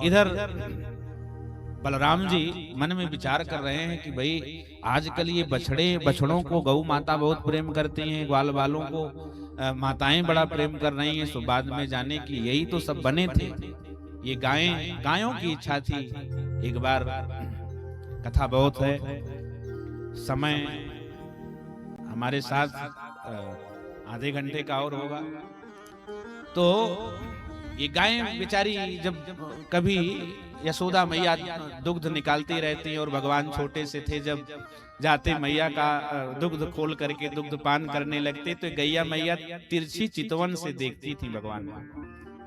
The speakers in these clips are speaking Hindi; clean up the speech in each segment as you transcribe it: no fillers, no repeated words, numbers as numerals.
इधर बलराम जी मन में विचार कर रहे हैं कि भाई आजकल ये बछड़ों को गौ माता बहुत प्रेम करती हैं, ग्वाल बालों को माताएं बड़ा प्रेम कर रही हैं। सो बाद में जाने की यही तो सब बने थे, ये गायें गायों की इच्छा थी। एक बार कथा बहुत है, समय हमारे साथ आधे घंटे का और होगा। तो ये गायें बेचारी जब कभी यशोदा मैया दुग्ध निकालती रहती हैं और भगवान छोटे से थे, जब जाते मैया का दुग्ध खोल करके दुग्ध पान करने लगते तो गैया मैया तिरछी चितवन से देखती थी भगवान को,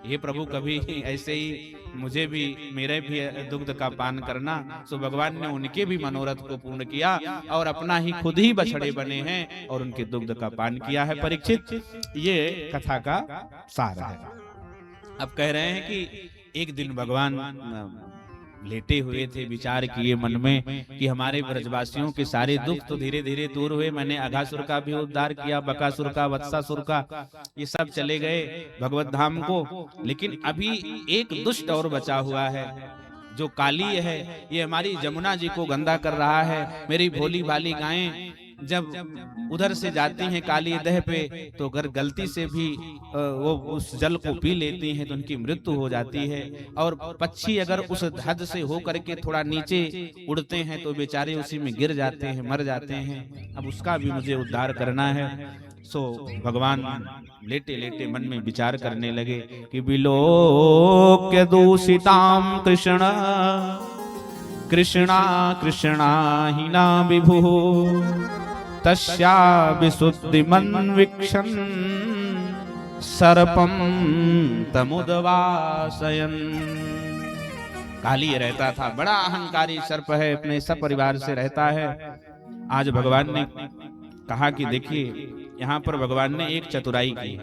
हे प्रभु कभी ऐसे ही मुझे भी मेरे भी दुग्ध का पान करना। सो भगवान ने उनके भी मनोरथ को पूर्ण किया और अपना ही खुद ही बछड़े बने हैं और उनके दुग्ध का पान किया है परीक्षित। ये कथा का सार है। अब कह रहे हैं कि एक दिन भगवान लेटे हुए थे, विचार किए मन में कि हमारे ब्रजवासियों के सारे दुख तो धीरे धीरे दूर हुए, मैंने अघासुर का भी उद्धार किया, बकासुर का, वत्सासुर का, ये सब चले गए भगवत धाम को, लेकिन अभी एक दुष्ट और बचा हुआ है जो काली है। ये हमारी जमुना जी को गंदा कर रहा है। मेरी भोली भाली गायें जब उधर से जाती हैं काली दह पे तो अगर गलती से भी वो उस जल को पी लेती हैं तो उनकी मृत्यु हो जाती है। और पक्षी अगर उस हद से हो करके थोड़ा नीचे उड़ते हैं तो बेचारे उसी में गिर जाते हैं, मर जाते हैं। अब उसका भी मुझे उद्धार करना है। सो भगवान लेटे लेटे मन में विचार करने लगे कि विलोक्य दूषिताम कृष्ण कृष्णा कृष्णा हीना विभु तस्या विशुद्धिमन्वीक्षन् सर्पं तमुदवासयन्। काली रहता था, बड़ा अहंकारी सर्प है, अपने सब परिवार से रहता है। आज भगवान ने कहा कि देखिए यहाँ पर भगवान ने एक चतुराई की,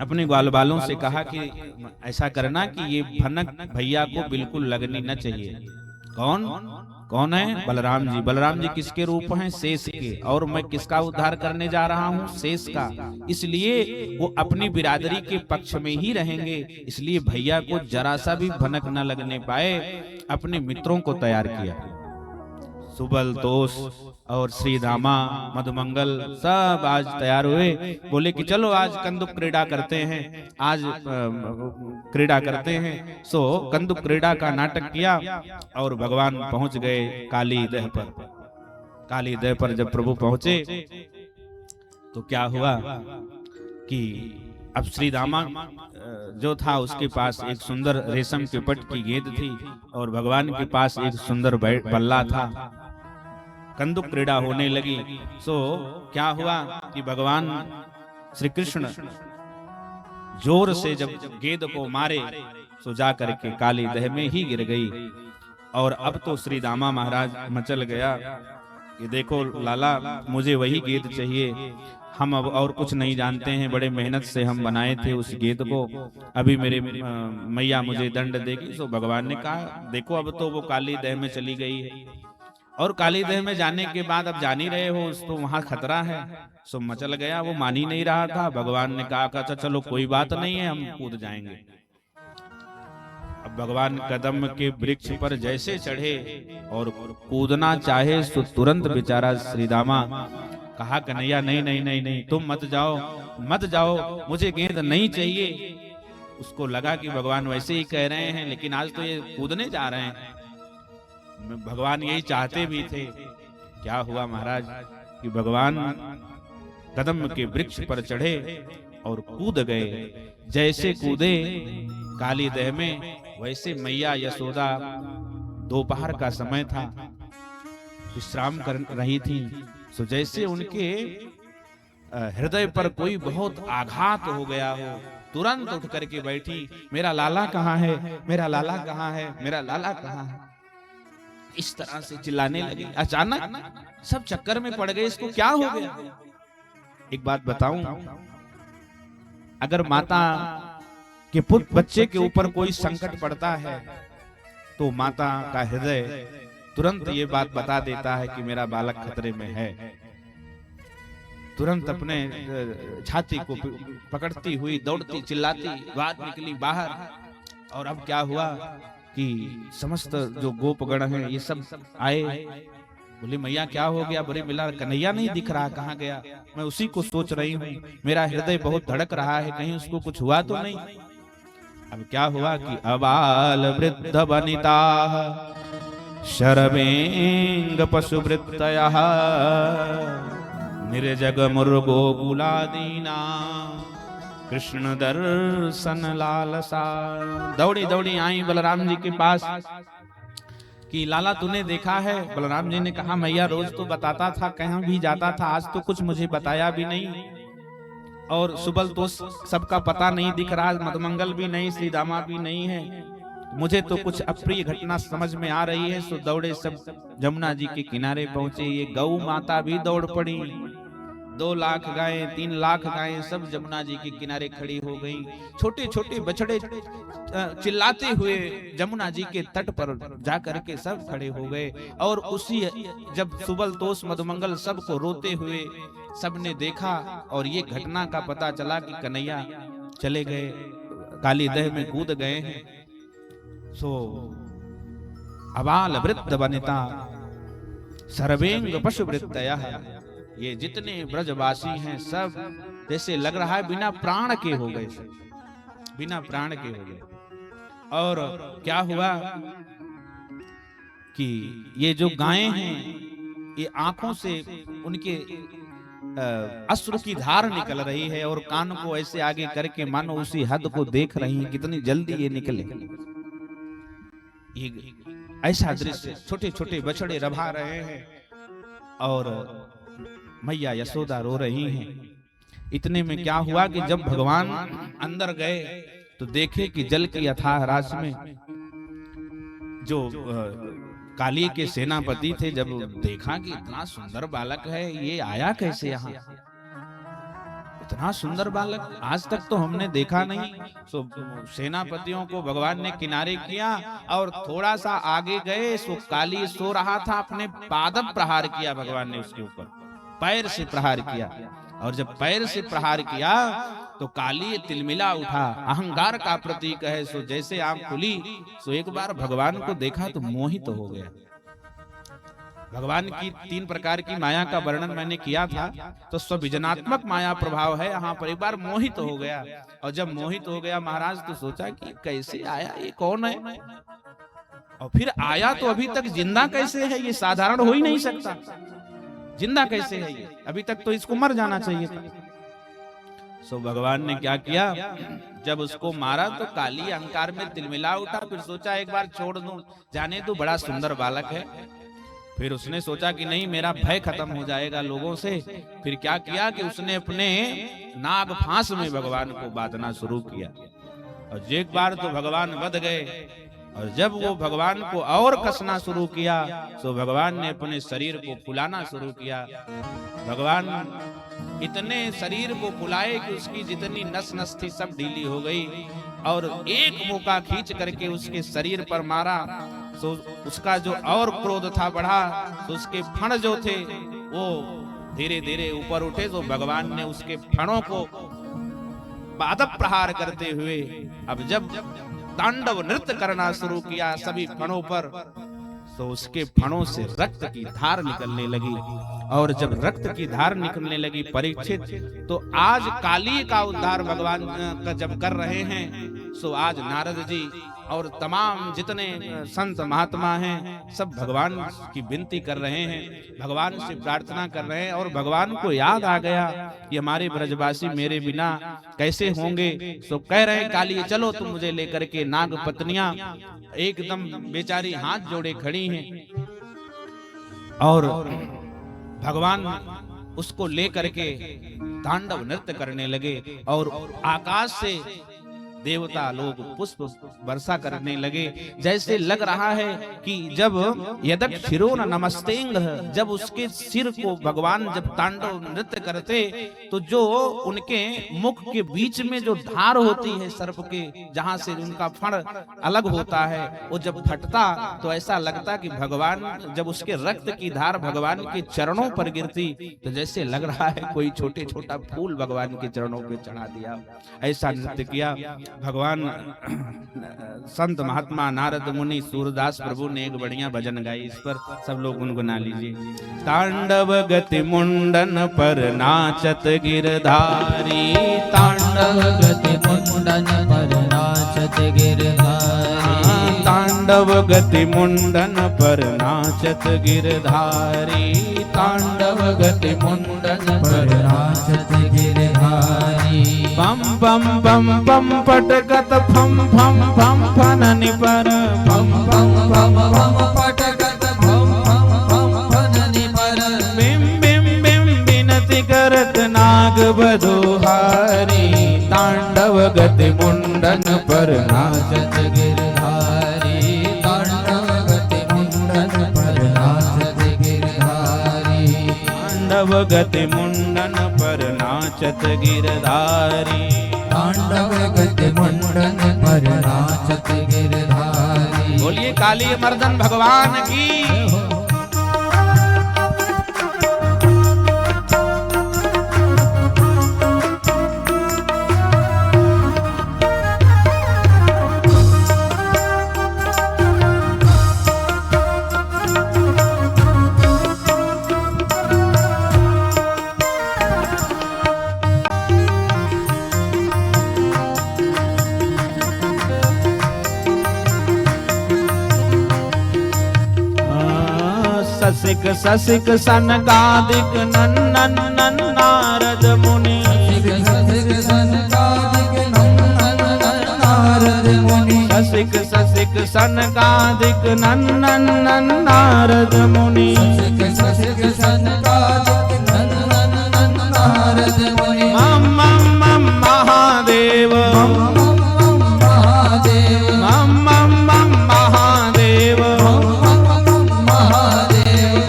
अपने ग्वाल बालों से कहा कि ऐसा करना कि ये भनक भैया को बिल्कुल लगनी न चाहिए। कौन है? बलराम जी। बलराम जी किसके रूप हैं? शेष के। और मैं किसका उद्धार करने जा रहा हूँ? शेष का। इसलिए वो अपनी बिरादरी के पक्ष में ही रहेंगे, इसलिए भैया को जरा सा भी भनक न लगने पाए। अपने मित्रों को तैयार किया, सुबल, तोष और श्री दामा, मधुमंगल सब आज तैयार हुए। बोले कि चलो आज कंदुक क्रीड़ा करते हैं, आज क्रीड़ा करते हैं। सो कंदुक क्रीड़ा का नाटक किया और भगवान पहुंच गए काली दह पर। काली दह पर जब प्रभु पहुंचे तो क्या हुआ कि अब श्री दामा जो था उसके पास एक सुंदर रेशम के पट की गेंद थी और भगवान के पास एक सुंदर बल्ला था। कंदुक क्रीड़ा होने लगी। सो क्या हुआ कि भगवान श्री कृष्ण जोर से जब गेंद को मारे सो जा करके काली दह में ही गिर गई। और अब तो श्री दामा महाराज मचल गया कि देखो लाला, मुझे वही गेंद चाहिए, हम अब और कुछ नहीं जानते हैं, बड़े मेहनत से हम बनाए थे उस गेंद को, अभी मेरे मैया मुझे दंड देगी। तो भगवान ने कहा देखो अब तो वो काली दह में चली गई है और काली दह में जाने के बाद अब जान ही रहे हो तो वहां खतरा है। सो मचल गया, वो मान ही नहीं रहा था। भगवान ने कहा चलो कोई बात नहीं है, हम कूद जाएंगे। अब भगवान कदम के वृक्ष पर जैसे चढ़े और कूदना चाहे तो तुरंत बेचारा श्री दामा कहा कन्हैया नहीं नहीं नहीं नहीं, तुम मत जाओ मत जाओ, मुझे गेंद नहीं चाहिए। उसको लगा कि भगवान वैसे ही कह रहे हैं, लेकिन आज तो ये कूदने जा रहे हैं, भगवान यही चाहते भी थे। क्या हुआ महाराज कि भगवान कदम के वृक्ष पर चढ़े और कूद गए। जैसे कूदे काली दह में, वैसे मैया यशोदा, दोपहर का समय था, विश्राम कर रही थी। सो जैसे उनके हृदय पर कोई बहुत आघात हो गया हो, तुरंत उठ करके बैठी, मेरा लाला कहाँ है, मेरा लाला कहाँ है, मेरा लाला कहाँ है, इस तरह से चिल्लाने लगी। अचानक सब चक्कर में पड़ गए, इसको क्या हो गया। एक बात बताऊं, अगर माता के पुत्र बच्चे के ऊपर कोई संकट पड़ता है तो माता का हृदय तुरंत ये बात बता देता है कि मेरा बालक खतरे में है। तुरंत अपने छाती को पकड़ती हुई दौड़ती चिल्लाती बाहर निकली बाहर और अब क्या हुआ कि समस्त जो गोपगण हैं ये सब आए, बोले मैया क्या हो गया, बोले मिला कन्हैया नहीं दिख रहा, कहाँ गया? मैं उसी को सोच रही हूँ, मेरा हृदय बहुत धड़क रहा है, कहीं उसको कुछ हुआ तो नहीं। अब क्या हुआ कि अबाल वृद्ध वनिता शरवेंग पशुवृत्तयः निर्जग मुर्गो गुलादीना कृष्ण दर्शन लालसा। दौड़ी दौड़ी आई बलराम जी के पास कि लाला तूने देखा है? बलराम जी ने कहा मैया रोज तो बताता था, कहीं भी जाता था, आज तो कुछ मुझे बताया भी नहीं, और सुबल तो सबका पता नहीं दिख रहा, मधुमंगल भी नहीं, श्री दामा भी नहीं है, मुझे तो कुछ अप्रिय घटना समझ में आ रही है। सो दौड़े सब जमुना जी के किनारे पहुंचे। ये गौ माता भी दौड़ पड़ी, 2 लाख गायें 3 लाख गायें सब जमुना जी के किनारे खड़ी हो गई। छोटे छोटे बछड़े चिल्लाते हुए जमुना जी के तट पर जाकर के सब खड़े हो गए। और उसी जब सुबल तोष मधुमंगल सबको रोते हुए सबने देखा और ये घटना का पता चला कि कन्हैया चले गए, काली दह में कूद गए हैं। सो अबाल वृद्ध वनिता सर्वेंग पशुवृत्तयः, ये जितने ब्रजवासी हैं सब जैसे लग रहा है बिना प्राण के हो गए, बिना प्राण के हो गए। और क्या हुआ कि ये जो गायें हैं ये आंखों से उनके अश्रु की धार निकल रही है और कान को ऐसे आगे करके मानो उसी हद को देख रही हैं, कितनी जल्दी ये निकले। ये ऐसा दृश्य, छोटे छोटे बछड़े रभा रहे हैं और मैया यशोदा रो रही हैं। इतने में क्या हुआ कि जब भगवान अंदर गए तो देखे कि जल की अथाह रास में जो काली के सेनापति थे, जब देखा कि इतना सुंदर बालक है, ये आया कैसे यहाँ? इतना सुंदर बालक आज तक तो हमने देखा नहीं। सो सेनापतियों को भगवान ने किनारे किया और थोड़ा सा आगे गए। सो काली सो रहा था, अपने पाद प्रहार किया भगवान ने उसके ऊपर, पैर से प्रहार किया। और जब पैर से प्रहार किया तो काली तिलमिला उठा, अहंकार का प्रतीक है। सो जैसे आंख खुली सो एक बार भगवान को देखा तो मोहित हो गया। भगवान की 3 प्रकार की माया का वर्णन मैंने किया था, तो स्वविजनात्मक माया प्रभाव है यहाँ पर। एक बार मोहित हो गया, और जब मोहित हो गया महाराज तो सोचा कि कैसे आया, ये कौन है? और फिर आया तो अभी तक जिंदा कैसे है? ये साधारण हो ही नहीं सकता, जिंदा कैसे है ये? अभी तक तो इसको मर जाना चाहिए था। सो भगवान ने क्या किया, जब उसको मारा तो काली अहंकार में तिलमिला उठा। फिर सोचा एक बार छोड़ दूं, जाने तो बड़ा सुंदर बालक है। फिर उसने सोचा कि नहीं, मेरा भय खत्म हो जाएगा लोगों से। फिर क्या किया कि उसने अपने नाग फांस में भगवान को बांधना शुरू किया। और एक बार तो भगवान बध गए, और जब वो भगवान को और कसना शुरू किया तो भगवान ने अपने शरीर को फुलाना शुरू किया। भगवान इतने शरीर को फुलाए कि उसकी जितनी नस नस थी सब ढीली हो गई, और एक मुक्का खींच करके उसके शरीर पर मारा। तो उसका जो और क्रोध था बढ़ा, तो उसके फण जो थे वो धीरे धीरे ऊपर उठे। तो भगवान ने उसके फणों को पाद प्रहार करते हुए अब जब तांडव नृत्य करना शुरू किया सभी फणों पर, तो उसके फणों से रक्त की धार निकलने लगी। और जब रक्त की धार निकलने लगी परीक्षित, तो आज काली का उद्धार भगवान का जब कर रहे हैं, सो आज नारद जी और तमाम जितने संत महात्मा हैं सब भगवान की विनती कर रहे हैं, भगवान से प्रार्थना कर रहे हैं। और भगवान को याद आ गया कि हमारे ब्रजवासी मेरे बिना कैसे होंगे। सो कह रहे हैं काली चलो तुम मुझे लेकर के। नाग पत्नियां एकदम बेचारी हाथ जोड़े खड़ी हैं, और भगवान उसको लेकर के तांडव नृत्य करने लगे। और आकाश से देवता लोग पुष्प वर्षा करने लगे। जैसे लग रहा है कि जब यदक शिरो न नमस्तेंग, जब उसके सिर को भगवान जब तांडव नृत्य करते तो जो उनके मुख के बीच में जो धार होती है सर्प के, जहां से उनका फण अलग होता है, वो जब फटता तो ऐसा लगता कि भगवान जब उसके रक्त की धार भगवान के चरणों पर गिरती तो जैसे लग रहा है कोई छोटे छोटा फूल भगवान के चरणों पे चढ़ा दिया। ऐसा नृत्य किया। भगवान संत महात्मा नारद मुनि सूरदास प्रभु ने एक बढ़िया भजन गाई, इस पर सब लोग गुनगुना लीजिए। तांडव गति मुंडन पर नाचत गिरधारी, तांडव गति मुंडन पर नाचत गिरधारी, तांडव गति मुंडन पर नाचत गिरधारी, तांडव गति मुंडन पर नाचत गिरधारी। बम बम बम बम पटकत फम फम फम फननि पर, बम बम बम बम पटकत फम फम फम फननि पर, बिम बिम बिम बिनति करत नाग बधुहारी, तांडव गति मुंडन पर नाचत गिरधारी, तांडव गति मुंडन पर नाचत गिरधारी, तांडव गति मुंडन पर नाचत गिरधारी, तांडव गति मुंडन पर नाचत गिरधारी। बोलिए काली मर्दन भगवान की। ससिक ससिक सनकादिक नन्नन नारद मुनि, ससिक सनकादिक नन्नन नारद मुनि, ससिक ससिक सनकादिक नन्नन नारद मुनि, ससिक सनकादिक नन्नन नारद मुनि। मम मम मम महादेव, मम मम महादेव, मम मम मम महादेव,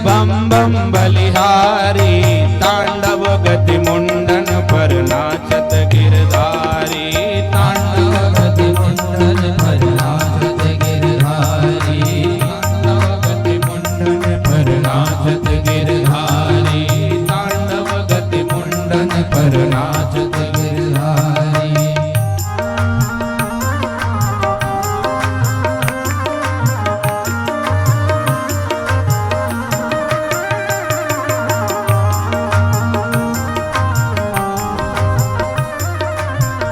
बम बम बलिहारी, तांडव गति मुंडन पर नाचत गिरधारी, तांडव गति मुंडन पर नाचत गिरधारी, तांडव गति मुंडन पर नाचत गिरधारी, तांडव गति मुंडन पर नाचत गिरधारी।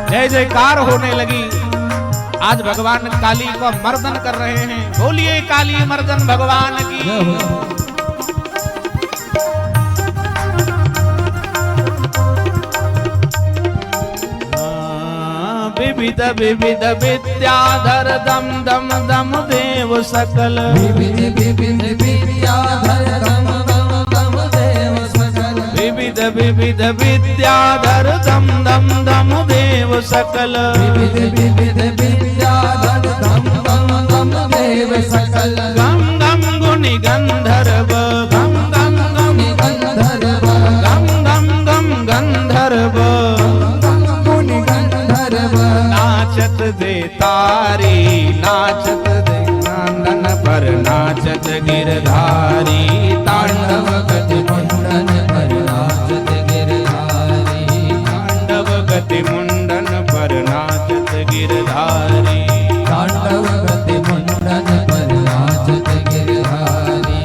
जय जयकार होने लगी। आज भगवान काली को मर्दन कर रहे हैं। बोलिए काली मर्दन भगवान की। विविध विविध विद्याधर दम दम दम देव सकल, विविध विविध विद्याधर दम दम दम देव सकल, विविध विविध विद्याधर दम दम दम देव सकल, विविध विविध विद्याधर दम दम दम देव सकल। गम गम गुनि गंधर्व, गम गम गुनि गंधर्व, गम गम गम गंधर्व, गुनि गंधर्व, नाचत दे तारी, नाचत दे नंदन पर नाचत गिरधारी, तांडव गति मुंडन पर नाचत गिरधारी, तांडव गति मुंडन पर नाचत गिरधारी, तांडव गति मुंडन पर नाचत गिरधारी।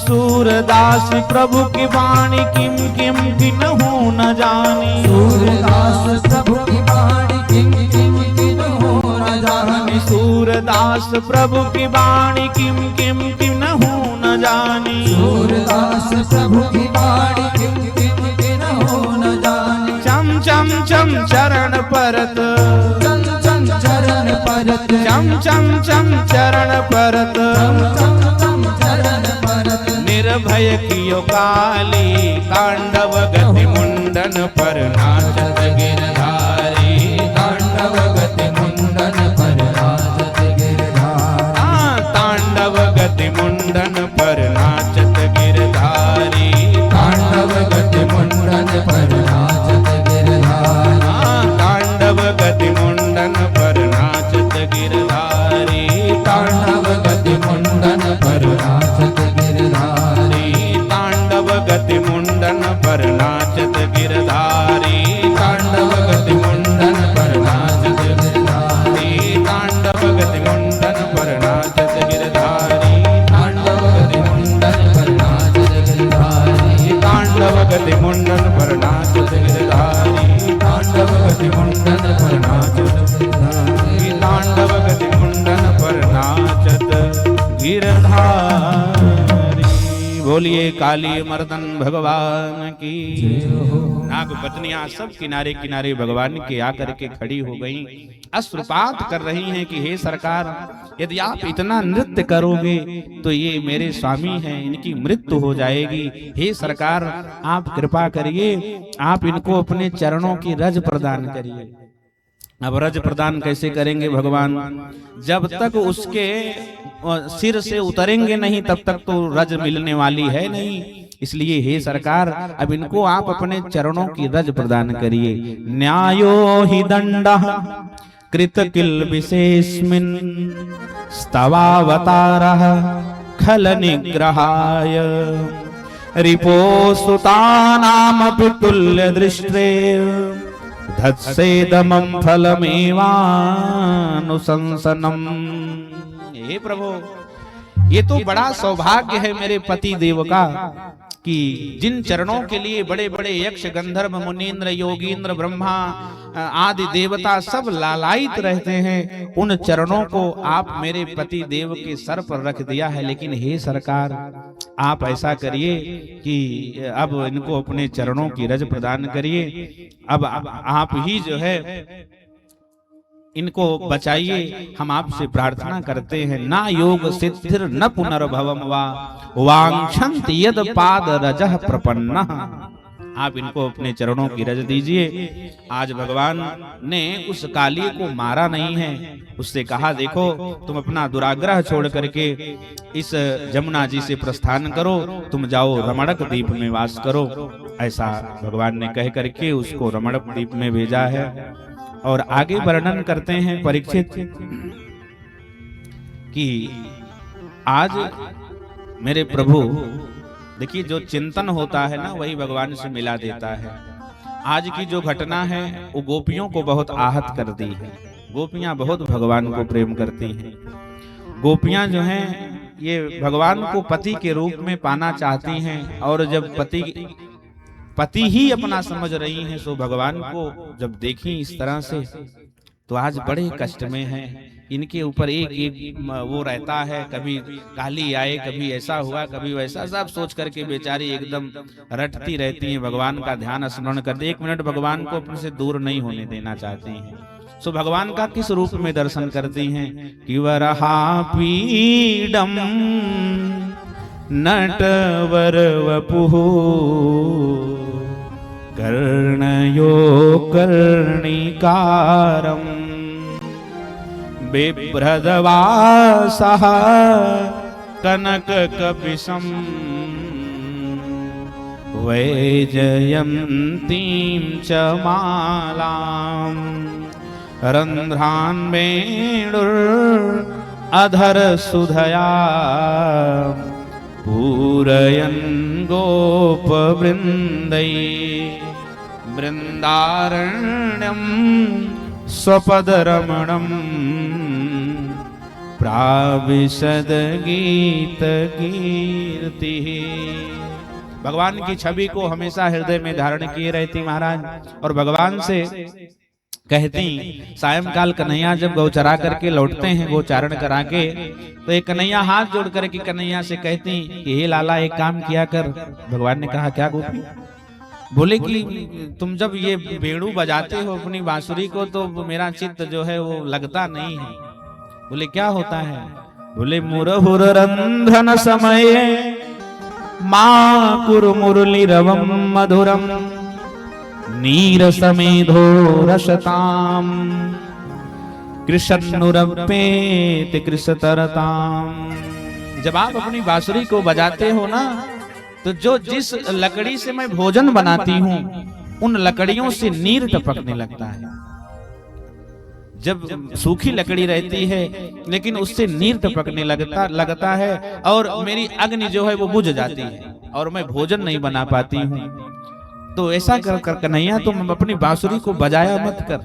सूरदास प्रभु की वाणी किम किम किन्हु न जानी, सूरदास प्रभु की वाणी किम किम किन्हु न जानी, सूरदास प्रभु की वाणी किम किम किन्हु न जानी, सूरदास प्रभु की वाणी किम किम किन्हु न जानी। चम चम चम चरण परत, चम चम चरण परत, चम चम चम चरण परत, चम चम चरण परत, निर्भय कियो काली, तांडव गति मुंडन पर नाचत गिरधारी, तांडव गति मुंडन पर नाचत मुंडन पर नाचत गिरधारी, तांडव गति मुंडन पर नाचत गिरधारी, तांडव गति मुंडन पर नाचत गिरधारी, तांडव गति मुंडन पर नाचत गिरधारी, तांडव गति मुंडन पर नाचत गिरधारी, तांडव गति मुंडन पर नाचत गिरधारी, तांडव गति मुंडन पर नाचत गिरधारी, तांडव गति मुंडन पर नाचत गिरधारी, तांडव गति मुंडन पर नाचत गिरधारी, तांडव गति मुंडन पर नाचत गिरधारी, तांडव गति मुंडन पर नाचत गिरधारी। बोलिए काली मर्दन भगवान की। नाग पत्नियां सब किनारे किनारे भगवान के आकर के खड़ी हो गईं, अश्रुपात कर रही हैं कि हे सरकार, यदि आप इतना नृत्य करोगे तो ये मेरे स्वामी हैं, इनकी मृत्यु हो जाएगी। हे सरकार, आप कृपा करिए, आप इनको अपने चरणों की रज प्रदान करिए। अब रज प्रदान कैसे करेंगे भगवान? जब तक उसके सिर से उतरेंगे नहीं तब तक तो रज मिलने वाली है नहीं। इसलिए हे सरकार, अब इनको आप अपने चरणों की रज प्रदान करिए। न्यायो हि दंडः कृत किल विशेषमिन् स्तवावतारः खल निग्रहाय रिपो सुतानामपि तुल्य दृष्टे धत्सेदमं फलमेवानुशंसनम्। हे प्रभु, ये तो बड़ा सौभाग्य है मेरे पति देव का कि जिन चरणों के लिए बड़े बड़े यक्ष गंधर्व मुनीन्द्र योगींद्र ब्रह्मा आदि देवता सब लालायित रहते हैं, उन चरणों को आप मेरे पति देव के सर पर रख दिया है। लेकिन हे सरकार, आप ऐसा करिए कि अब इनको अपने चरणों की रज प्रदान करिए। अब आप ही जो है इनको बचाइए, हम आपसे प्रार्थना करते हैं। ना योग सिद्धिर न पुनर्भवम वा वांछन्ति यद पाद रजः प्रपन्नः। आप इनको अपने चरणों की रज दीजिए। आज भगवान ने उस काली को मारा नहीं है, उससे कहा देखो तुम अपना दुराग्रह छोड़ करके इस जमुना जी से प्रस्थान करो, तुम जाओ रमणक द्वीप में वास करो। ऐसा भगवान ने कह करके उसको रमणक द्वीप में भेजा है। और आगे वर्णन करते हैं परीक्षित कि आज मेरे प्रभु, देखिए जो चिंतन होता है ना वही भगवान से मिला देता है। आज की जो घटना है वो गोपियों को बहुत आहत कर दी है। गोपियां बहुत भगवान को प्रेम करती हैं। गोपियां जो हैं ये भगवान को पति के रूप में पाना चाहती हैं, और जब पति ही अपना समझ रही हैं, सो भगवान को जब देखी इस तरह से तो आज बड़े कष्ट में हैं। इनके ऊपर एक एक वो रहता है, कभी काली आए, कभी ऐसा हुआ, कभी वैसा, सब सोच करके बेचारी एकदम रटती रहती हैं। भगवान का ध्यान स्मरण करते, एक मिनट भगवान को अपने से दूर नहीं होने देना चाहती हैं। सो भगवान का किस रूप में दर्शन करती हैं कि वरहा पीडम नटवर वपुः कर्णयो कर्णिकारम् बिभ्रदवासः कनककपिशम् वैजयन्तीं च मालाम् रन्ध्रान् वेणुरधर सुधया पूरयन् गोपवृन्दै वृन्दारण्यं स्वपदरमणं प्राविशद गीत कीर्तिः। भगवान की छवि को हमेशा हृदय में धारण किए रहती महाराज, और भगवान से कहती, सायंकाल कन्हैया जब गौ चरा करके लौटते हैं, गौ चारण करा के, तो एक कन्हैया हाथ जोड़ करके कन्हैया से कहती कि हे लाला एक काम किया कर। भगवान ने कहा क्या गोपी? बोले कि तुम जब ये बेड़ू बजाते हो अपनी बांसुरी को तो मेरा चित्त जो है वो लगता नहीं है। बोले क्या होता है? बोले मुरहुर रंधन समये मां कुरु मुरली रवम मधुरम नीरसमेधो रसताम कृष्णुरपेति कृषतरताम जब आप अपनी बांसुरी को बजाते हो ना, तो जो जिस लकड़ी से मैं भोजन बनाती हूँ उन लकड़ियों से नीर टपकने लगता है। जब सूखी लकड़ी रहती है लेकिन उससे नीर टपकने लगता है और मेरी अग्नि जो है वो बुझ जाती है और मैं भोजन नहीं बना पाती हूँ। तो ऐसा कर कन्हैया तुम अपनी बांसुरी को बजाया मत कर।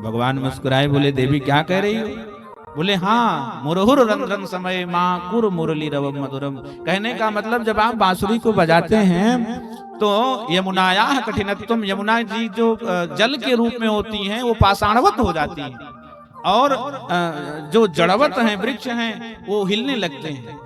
भगवान मुस्कुराए, बोले देवी क्या कह रही हो? बोले हाँ, मुरहुर रंध्रन समय माँ कुर मुरली रवम मधुरम। कहने का मतलब जब आप बांसुरी को बजाते हैं तो यमुनाया कठिनत्वम, यमुना जी जो जल के रूप में होती हैं वो पाषाणवत हो जाती हैं और जो जड़वत हैं वृक्ष हैं वो हिलने लगते हैं।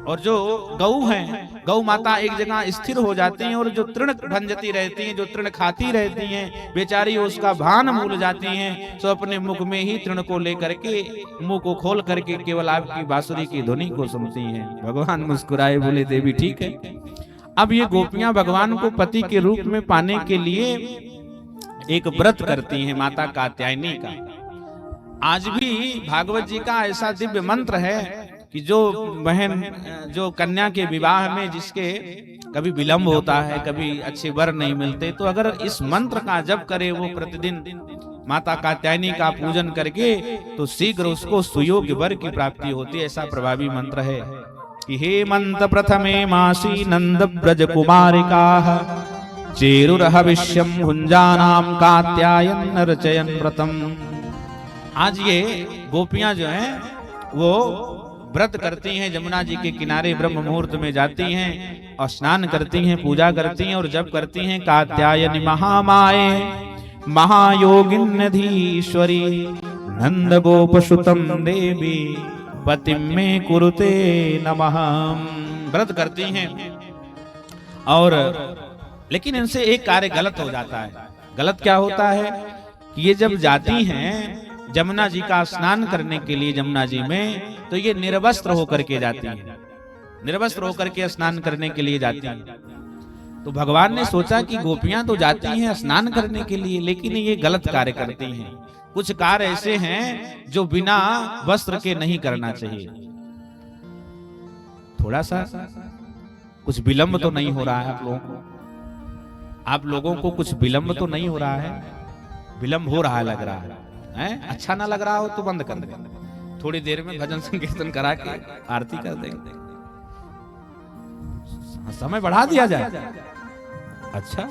और जो गौ हैं, गौ माता एक जगह स्थिर हो जाती हैं और जो तृण भंजती रहती हैं, जो तृण खाती रहती हैं, बेचारी उसका भान भूल जाती हैं। तो अपने मुख में ही तृण को लेकर के मुंह को खोल करके केवल आपकी बांसुरी की ध्वनि को सुनती हैं। भगवान मुस्कुराए, बोले देवी ठीक है। अब ये गोपियां भगवान को पति के रूप में पाने के लिए एक व्रत करती हैं माता कात्यायनी का। आज भी भागवत जी का ऐसा दिव्य मंत्र है कि जो बहन, जो कन्या के विवाह में जिसके कभी विलंब होता है, कभी अच्छे वर नहीं मिलते, तो अगर इस मंत्र का जप करे वो प्रतिदिन माता कात्यायनी का पूजन करके, तो शीघ्र उसको सुयोग्य वर की प्राप्ति होती है। ऐसा प्रभावी मंत्र है कि हेमंत प्रथमे मासी नंद ब्रज कुमारिका चेरुरहविष्यम भुंजानाम कात्यायन रचयन व्रतम। आज ये गोपियां जो हैं वो व्रत करती हैं, जमुना जी के किनारे ब्रह्म मुहूर्त में जाती हैं और स्नान करती हैं, पूजा करती हैं और जप करती हैं कात्यायनी महामाये महायोगिन्यधीश्वरी नंद गोपसुतम देवी पतिम में कुरुते नमः। व्रत करती हैं और लेकिन इनसे एक कार्य गलत हो जाता है। गलत क्या होता है कि ये जब जाती हैं जमुना जी का स्नान करने के लिए जमुना जी में, तो ये निर्वस्त्र होकर के जाती हैं, निर्वस्त्र होकर के स्नान करने के लिए जाती हैं। तो भगवान ने सोचा कि गोपियां तो जाती हैं स्नान करने के लिए, लेकिन ये गलत कार्य करती हैं। कुछ कार्य ऐसे हैं जो बिना वस्त्र के नहीं करना चाहिए। थोड़ा सा कुछ विलंब तो नहीं हो रहा है आप लोगों को कुछ विलंब तो नहीं हो रहा है? विलंब हो रहा है, लग रहा है। अच्छा ना लग रहा हो तो बंद कर देंगे, थोड़ी देर में भजन संकीर्तन करा के आरती कर देंगे, समय बढ़ा दिया जाए। अच्छा,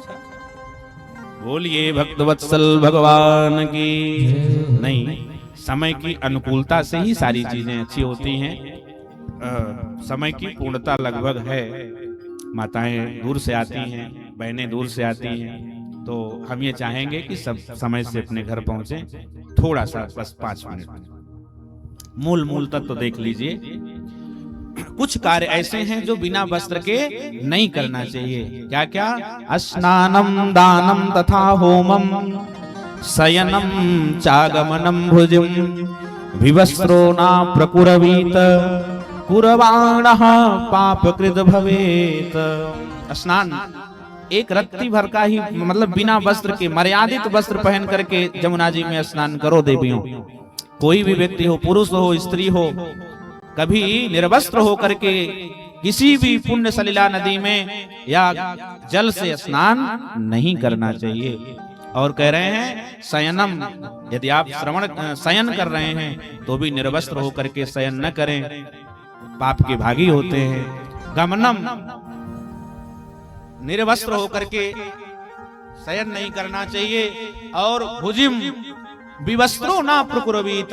बोलिए भक्तवत्सल भगवान की। नहीं, समय की अनुकूलता से ही सारी चीजें अच्छी होती हैं। समय की पूर्णता लगभग है। माताएं दूर से आती हैं, बहनें दूर से आती हैं, तो हम ये चाहेंगे कि सब समय से अपने घर पहुंचे। थोड़ा सा बस 5 मिनट मूल तत्व तो देख लीजिए। कुछ कार्य ऐसे हैं जो बिना वस्त्र के नहीं करना चाहिए। क्या क्या? स्नानम दानम तथा होमम शयनम चागमनम भुजम विवस्त्रो ना प्रकुरवीत कुरवाणः पापकृत भवेत। स्नान एक रत्ती भर का ही, मतलब बिना वस्त्र के, मर्यादित वस्त्र पहन करके जमुना जी में स्नान करो देवियों। कोई भी व्यक्ति हो, पुरुष हो स्त्री हो, कभी निर्वस्त्र हो करके किसी भी पुण्य सलिला नदी में या जल से स्नान नहीं करना चाहिए। और कह रहे हैं शयनम, यदि आप शयन कर रहे हैं तो भी निर्वस्त्र होकर के शयन न करें, पाप के भागी होते हैं। गमनम, निर्वस्त्र होकर के शयन नहीं करना चाहिए। और भुजिम विवस्त्रो ना प्रकुरवीत,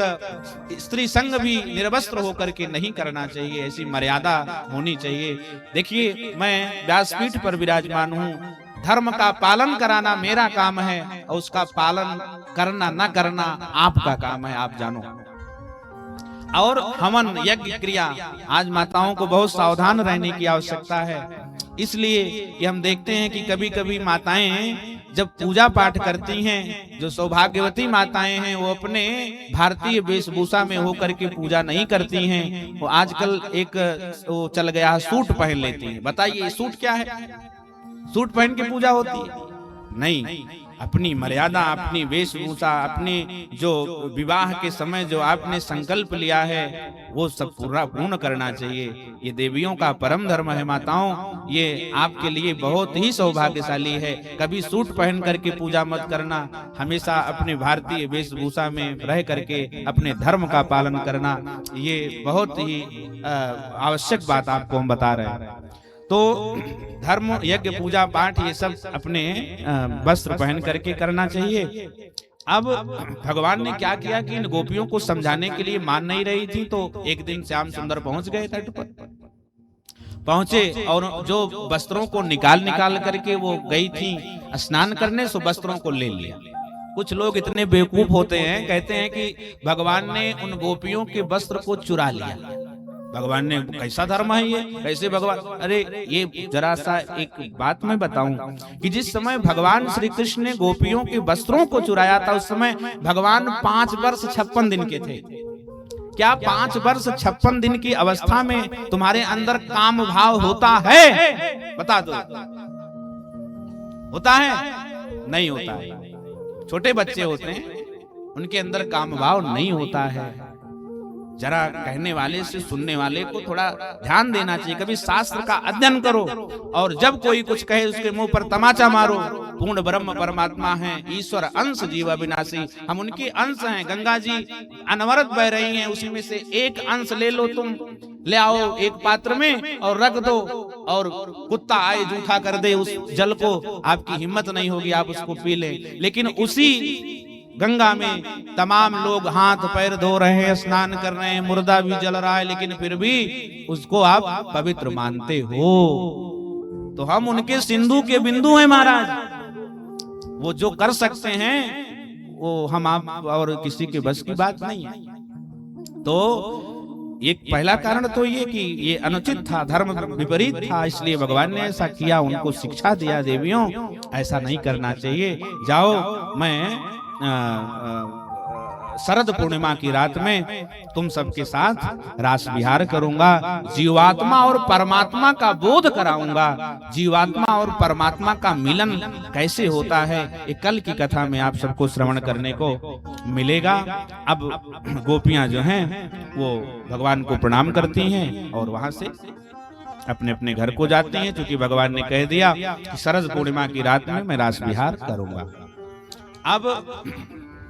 स्त्री संग भी निर्वस्त्र होकर के नहीं करना चाहिए। ऐसी मर्यादा होनी चाहिए। देखिए, मैं व्यासपीठ पर विराजमान हूँ, धर्म का पालन कराना मेरा काम है और उसका पालन करना न करना आपका काम है, आप जानो। और हवन यज्ञ क्रिया, आज माताओं को बहुत सावधान रहने की आवश्यकता है। इसलिए कि हम देखते हैं कि कभी कभी माताएं जब पूजा पाठ करती हैं, जो सौभाग्यवती माताएं हैं वो अपने भारतीय वेशभूषा में होकर के पूजा नहीं करती हैं। वो आजकल एक वो चल गया, सूट पहन लेती हैं। बताइए सूट क्या है? सूट पहन के पूजा होती है? नहीं। अपनी मर्यादा, अपनी वेशभूषा, अपने जो विवाह के समय जो आपने संकल्प लिया है वो सब पूर्ण करना चाहिए। ये देवियों का परम धर्म है माताओं, ये आपके लिए बहुत ही सौभाग्यशाली है। कभी सूट पहन करके पूजा मत करना, हमेशा अपने भारतीय वेशभूषा में रह करके अपने धर्म का पालन करना, ये बहुत ही आवश्यक बात आपको हम बता रहे हैं। तो धर्म, यज्ञ, पूजा पाठ ये सब अपने वस्त्र पहन करके करना चाहिए। अब भगवान ने क्या किया कि इन गोपियों को समझाने के लिए मान नहीं रही थी, तो एक दिन श्याम सुंदर पहुंच गए तट पर, पहुंचे और जो वस्त्रों को निकाल करके वो गई थी स्नान करने, सो वस्त्रों को ले लिया। कुछ लोग इतने बेवकूफ होते हैं, कहते हैं कि भगवान ने उन गोपियों के वस्त्र को चुरा लिया। भगवान ने, कैसा धर्म है ये, कैसे भगवान? अरे ये जरा सा एक बात मैं बताऊं कि जिस समय भगवान श्री कृष्ण ने गोपियों के वस्त्रों को चुराया था, उस समय भगवान 5 वर्ष 56 दिन के थे। क्या 5 वर्ष 56 दिन की अवस्था में तुम्हारे अंदर काम भाव होता है? बता दो, होता है? नहीं होता है। छोटे बच्चे होते हैं, उनके अंदर काम भाव नहीं होता है। जरा कहने वाले से सुनने वाले को थोड़ा ध्यान देना चाहिए। कभी शास्त्र का अध्ययन करो और जब कोई कुछ कहे उसके मुंह पर तमाचा मारो। पूर्ण ब्रह्म परमात्मा है, ईश्वर अंश जीव अविनाशी, हम उनके अंश हैं। गंगा जी अनवरत बह रही हैं, उसी में से एक अंश ले लो, तुम ले आओ एक पात्र में और रख दो, और कुत्ता आए जूठा कर दे उस जल को, आपकी हिम्मत नहीं होगी आप उसको पी लें। लेकिन उसी गंगा में तमाम लोग हाथ पैर धो रहे हैं, स्नान कर रहे हैं, मुर्दा भी जल रहा है, लेकिन फिर भी उसको आप पवित्र मानते हो। तो हम उनके सिंधु के बिंदु हैं महाराज। वो जो कर सकते हैं वो हम आप और किसी के बस की बात नहीं है। तो एक पहला कारण तो ये कि ये अनुचित था, धर्म विपरीत था, इसलिए भगवान ने ऐसा किया, उनको शिक्षा दिया, देवियों ऐसा नहीं करना चाहिए। जाओ, मैं शरद पूर्णिमा की रात में तुम सबके साथ रास विहार करूंगा, जीवात्मा और परमात्मा का बोध कराऊंगा। जीवात्मा और परमात्मा का मिलन कैसे होता है, ये कल की कथा में आप सबको श्रवण करने को मिलेगा। अब गोपियां जो हैं वो भगवान को प्रणाम करती हैं और वहां से अपने अपने घर को जाती हैं, क्योंकि भगवान ने कह दिया कि शरद पूर्णिमा की रात में मैं रास विहार करूंगा। अब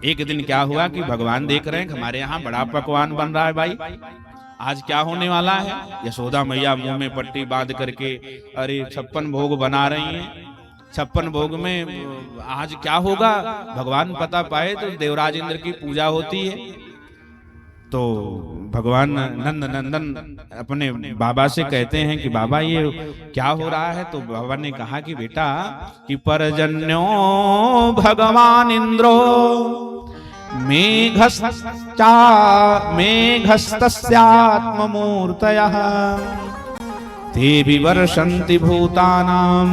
एक दिन क्या हुआ कि भगवान देख रहे हैं कि हमारे यहाँ बड़ा पकवान बन रहा है, भाई आज क्या होने वाला है। यशोदा मैया मुंह में पट्टी बांध करके अरे 56 भोग बना रही हैं। 56 भोग में आज क्या होगा, भगवान पता पाए तो देवराज इंद्र की पूजा होती है। तो भगवान नंद नंदन अपने बाबा से कहते हैं कि बाबा ये क्या हो रहा है। तो बाबा ने कहा कि बेटा कि परजन्यो भगवान इंद्रो मेघस्तस्यात्ममूर्तयः ते विवर्षन्ति भूतानां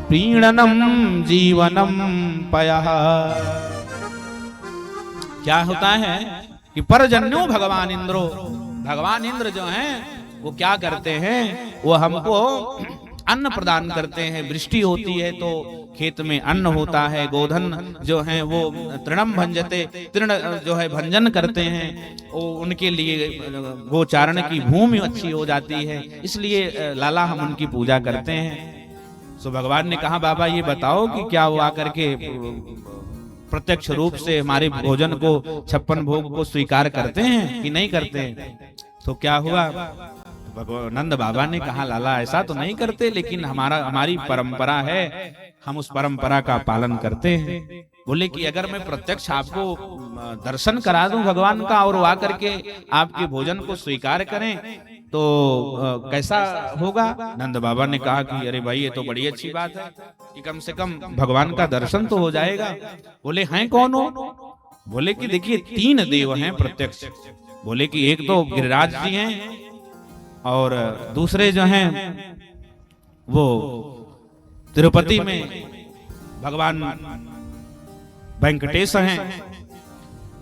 प्रीणनं जीवनं पयः। क्या होता है कि परजन्यो भगवान इंद्रो, भगवान इंद्र जो हैं वो क्या करते हैं, वो हमको अन्न प्रदान करते हैं। वृष्टि होती है तो खेत में अन्न होता है, गोधन जो है वो तृणम भंजते, तृण जो है भंजन करते हैं, वो उनके लिए गोचारण की भूमि अच्छी हो जाती है, इसलिए लाला हम उनकी पूजा करते हैं। सो भगवान ने कहा बाबा ये बताओ कि क्या वो आकर के प्रत्यक्ष रूप से हमारे भोजन को 56 भोग को स्वीकार करते हैं कि नहीं करते हैं। तो क्या हुआ, नंद बाबा ने कहा लाला ऐसा तो नहीं करते, लेकिन हमारी परंपरा है, हम उस परंपरा का पालन करते हैं। बोले कि अगर मैं प्रत्यक्ष आपको दर्शन करा दूं भगवान का और वो आकर के आपके भोजन को स्वीकार करें तो कैसा होगा। नंद बाबा ने कहा कि अरे भाई ये तो बड़ी अच्छी बात है कि कम से कम भगवान का दर्शन तो हो जाएगा। बोले हैं कौन हो। बोले कि देखिए 3 देव हैं प्रत्यक्ष। बोले कि एक तो गिरिराज जी हैं और दूसरे जो हैं वो तिरुपति में भगवान वेंकटेश हैं,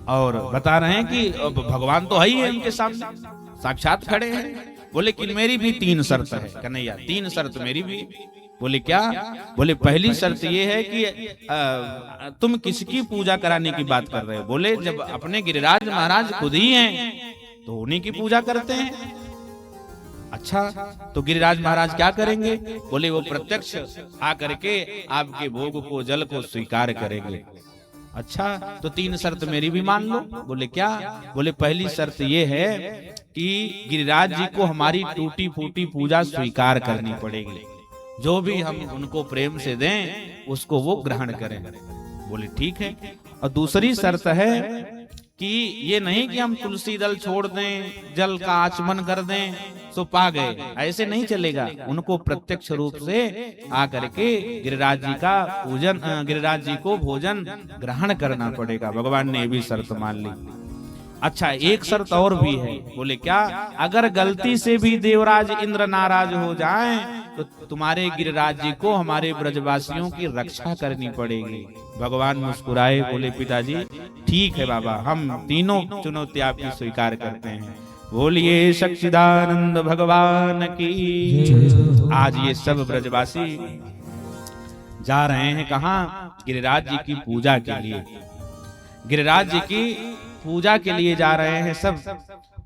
और बता रहे हैं कि भगवान तो है ही है उनके सामने साक्षात खड़े हैं। बोले कि मेरी भी 3 शर्त है कन्हैया, 3 शर्त मेरी भी। बोले क्या? बोले पहली शर्त ये है कि तुम किसकी पूजा कराने की बात कर रहे हो? बोले जब अपने गिरिराज महाराज खुद ही हैं तो उन्हीं की पूजा करते हैं। अच्छा, तो गिरिराज महाराज क्या करेंगे? बोले वो प्रत्यक्ष आकर के आपके भोग को, जल को स्वीकार करेंगे। अच्छा, तो 3 शर्त मेरी भी मान लो। बोले क्या? बोले पहली शर्त ये है कि गिरिराज जी को हमारी टूटी फूटी पूजा स्वीकार करनी पड़ेगी, जो भी हम उनको प्रेम से दें उसको वो ग्रहण करें। बोले ठीक है। और दूसरी शर्त है कि ये नहीं कि हम तुलसी दल छोड़ दें, जल का आचमन कर दें तो पा गए, ऐसे नहीं चलेगा। उनको प्रत्यक्ष रूप से आकर के गिरिराज जी का पूजन, गिरिराज जी को भोजन ग्रहण करना पड़ेगा। भगवान ने ये भी शर्त मान ली। अच्छा, एक शर्त और भी है। बोले क्या? अगर गलती से भी देवराज इंद्र नाराज हो जाएं तो तुम्हारे गिरिराज जी को हमारे ब्रजवासियों की रक्षा करनी पड़ेगी। भगवान मुस्कुराए, बोले पिताजी ठीक है बाबा, हम तीनों चुनौती आपकी स्वीकार करते हैं। बोलिए सच्चिदानंद भगवान की। आज ये सब ब्रजवासी जा रहे हैं कहाँ? गिरिराज जी की पूजा के लिए। गिरिराज जी की पूजा के लिए जा रहे हैं सब।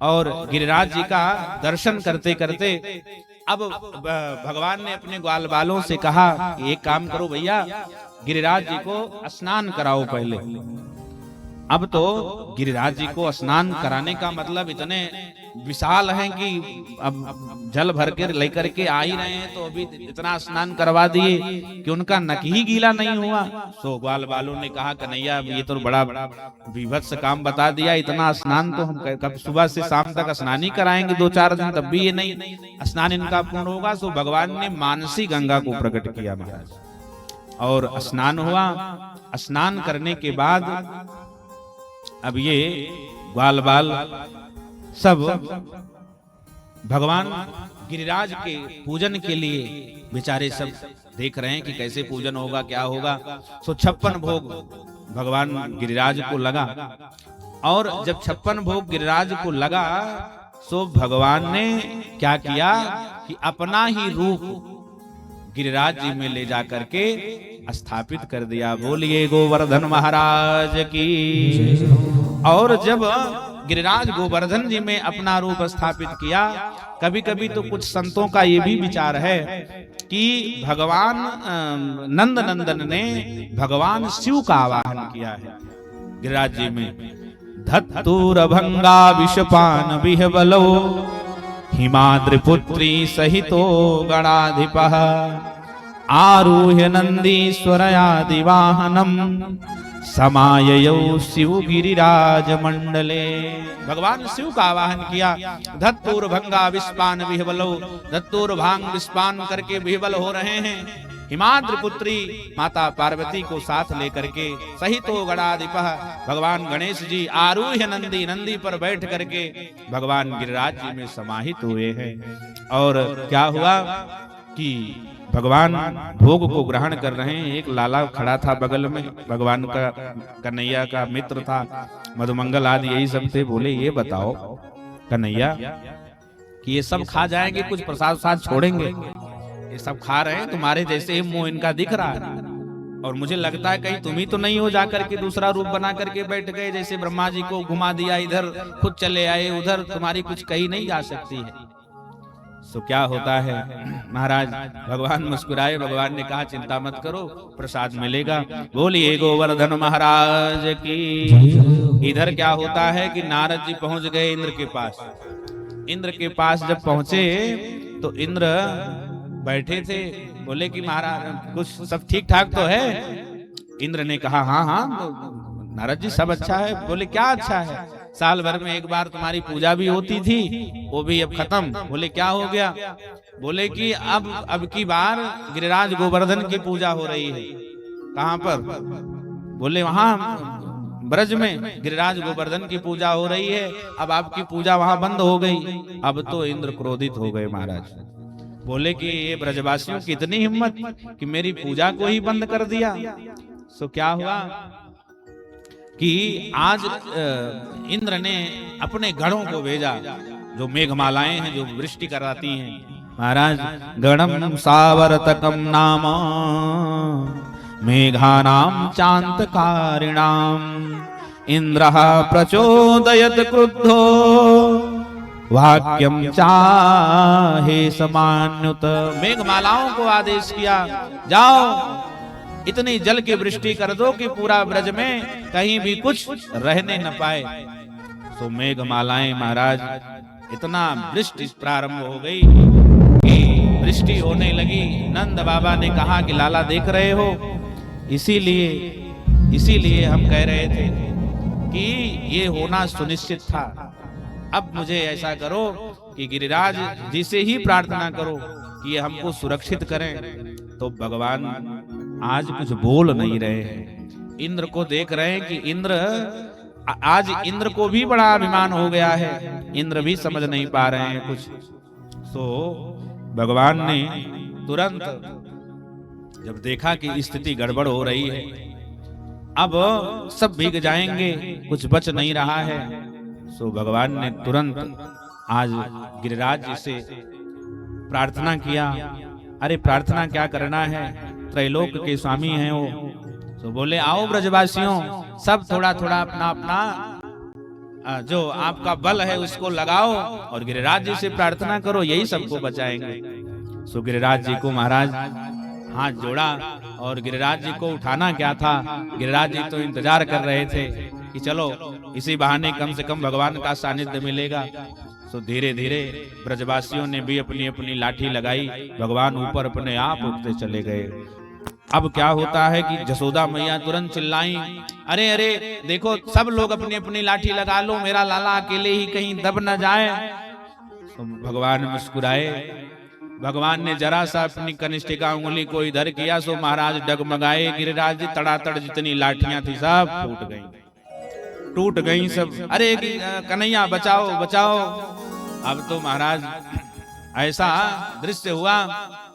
और गिरिराज जी का दर्शन करते करते अब भगवान ने अपने ग्वाल बालों से कहा कि एक काम करो भैया, गिरिराज जी को स्नान कराओ पहले। अब तो गिरिराज जी को स्नान कराने का मतलब इतने विशाल हैं कि अब जल भर के लेकर के आ ही रहे हैं, तो अभी इतना स्नान करवा दिए कि उनका नक ही गीला नहीं हुआ। सो ग्वाल बालों ने कहा कन्हैया ये तो बड़ा विभत्स काम बता दिया, इतना स्नान तो हम कब सुबह से शाम तक स्नान ही कराएंगे 2-4 दिन, तब भी ये नहीं स्नान इनका पूर्ण होगा। सो भगवान ने मानसी गंगा को प्रकट किया महाराज, और स्नान हुआ। स्नान करने के बाद अब ये ग्वाल बाल सब भगवान गिरिराज के पूजन के लिए बेचारे सब देख रहे हैं कि कैसे पूजन होगा, क्या होगा। सो 56 भोग भगवान गिरिराज को लगा, और जब 56 भोग गिरिराज को लगा सो भगवान ने क्या किया कि अपना ही रूप गिरिराज जी में ले जा करके स्थापित कर दिया। बोलिए गोवर्धन महाराज की। और जब गिरिराज गोवर्धन जी में अपना रूप स्थापित किया, कभी कभी तो कुछ संतों का ये भी विचार है कि भगवान नंद नंदन ने भगवान शिव का आवाहन किया है गिरिराज जी में। धत्तूर भंगा विषपान विहबलो हिमाद्रिपुत्री सहितो गणाधिपः आरूह्य नंदीश्वरयादि वाहनम समाययौ शिव गिरिराज मंडले। भगवान शिव का आवाहन किया। धत्तूर भंगा विस्पान विहबलो, धत्तूर भांग विस्पान करके विहबल हो रहे हैं। हिमाद्रि पुत्री माता पार्वती को साथ लेकर के सहितो गणाधिपः भगवान गणेश जी आरूह्य नंदी, नंदी पर बैठ करके भगवान गिरिराज जी में समाहित हुए हैं। और क्या हुआ कि भगवान भोग को ग्रहण कर रहे हैं। एक लाला खड़ा था बगल में, भगवान का कन्हैया का मित्र था, मधुमंगल आदि यही सब थे। बोले ये बताओ कन्हैया कि ये सब खा जाएंगे, कुछ प्रसाद साथ छोड़ेंगे? ये सब खा रहे हैं, तुम्हारे जैसे ही मुंह इनका दिख रहा है, और मुझे लगता है कहीं तुम ही तो नहीं हो जाकर के दूसरा रूप बना करके बैठ गए, जैसे ब्रह्मा जी को घुमा दिया इधर, खुद चले आए उधर, तुम्हारी कुछ कही नहीं जा सकती है। तो क्या होता है महाराज? भगवान मुस्कुराए, भगवान ने कहा चिंता मत करो, प्रसाद मिलेगा। बोलिए गोवर्धन महाराज की। इधर क्या होता है कि नारद जी पहुंच गए इंद्र के पास। इंद्र के पास जब पहुंचे तो इंद्र बैठे थे। बोले कि महाराज कुछ सब ठीक ठाक तो है? इंद्र ने कहा हाँ हाँ नारद जी सब अच्छा है। बोले क्या अच्छा है? साल भर में एक बार तुम्हारी पूजा भी होती थी, वो भी अब खत्म। बोले क्या हो गया? बोले कि अब की बार गिरिराज गोवर्धन की पूजा हो रही है। कहाँ पर? बोले वहां ब्रज में गिरिराज गोवर्धन की पूजा हो रही है, अब आपकी पूजा वहां बंद हो गई। अब तो इंद्र क्रोधित हो गए महाराज। बोले कि ये ब्रजवासियों की इतनी हिम्मत कि मेरी पूजा को ही बंद कर दिया। सो क्या हुआ कि आज इंद्र ने अपने गणों को भेजा, जो मेघमालाएं हैं जो वृष्टि कराती हैं, महाराज गणम सावर्तकम नाम मेघानाम चांतकारिणाम इंद्रः प्रचोदयत क्रुद्धो वाक्यम चाहे समान्युत। मेघमालाओं को आदेश किया, जाओ इतनी जल की वृष्टि कर दो कि पूरा ब्रज में कहीं भी कुछ रहने न पाए। तो मेघमालाएं महाराज इतना वृष्टि प्रारंभ हो गई कि वृष्टि होने लगी। नंद बाबा ने कहा कि लाला देख रहे हो, इसीलिए हम कह रहे थे कि ये होना सुनिश्चित था। अब मुझे ऐसा करो कि गिरिराज जी से ही प्रार्थना करो कि ये हमको सुरक्षित करें। तो भगवान आज कुछ बोल नहीं रहे हैं। इंद्र को देख रहे हैं कि इंद्र को भी बड़ा अभिमान हो गया है, इंद्र भी समझ नहीं पा रहे हैं कुछ। तो भगवान ने तुरंत जब देखा कि स्थिति गड़बड़ हो रही है, अब सब भीग जाएंगे, कुछ बच नहीं रहा है, तो भगवान ने तुरंत आज गिरिराज जी से प्रार्थना किया। अरे प्रार्थना क्या करना है, त्रैलोक के स्वामी हैं वो। तो बोले आओ ब्रजवासियों, सब थोड़ा थोड़ा अपना अपना जो आपका बल है उसको लगाओ और गिरिराज जी से प्रार्थना करो, यही सबको बचाएंगे। सो गिरिराज जी को महाराज हाथ जोड़ा और गिरिराज जी को उठाना क्या था, गिरिराज जी तो इंतजार कर रहे थे कि चलो इसी बहाने कम से कम भगवान का सानिध्य मिलेगा। तो धीरे धीरे ब्रजवासियों ने भी अपनी अपनी लाठी लगाई, भगवान ऊपर अपने आप उठते चले गए। अब क्या होता है कि जसोदा मैया तुरंत चिल्लाई, अरे अरे देखो सब लोग अपनी अपनी लाठी लगा लो, मेरा लाला अकेले ही कहीं दब न जाए। तो भगवान मुस्कुराए, भगवान ने जरा सा अपनी कनिष्ठिका उंगली को इधर किया, सो महाराज डगमगाए। गिरिराज जी तड़ातड़ जितनी लाठियां थी सब टूट गई सब। अरे कन्हैया बचाओ बचाओ। अब तो महाराज ऐसा दृश्य हुआ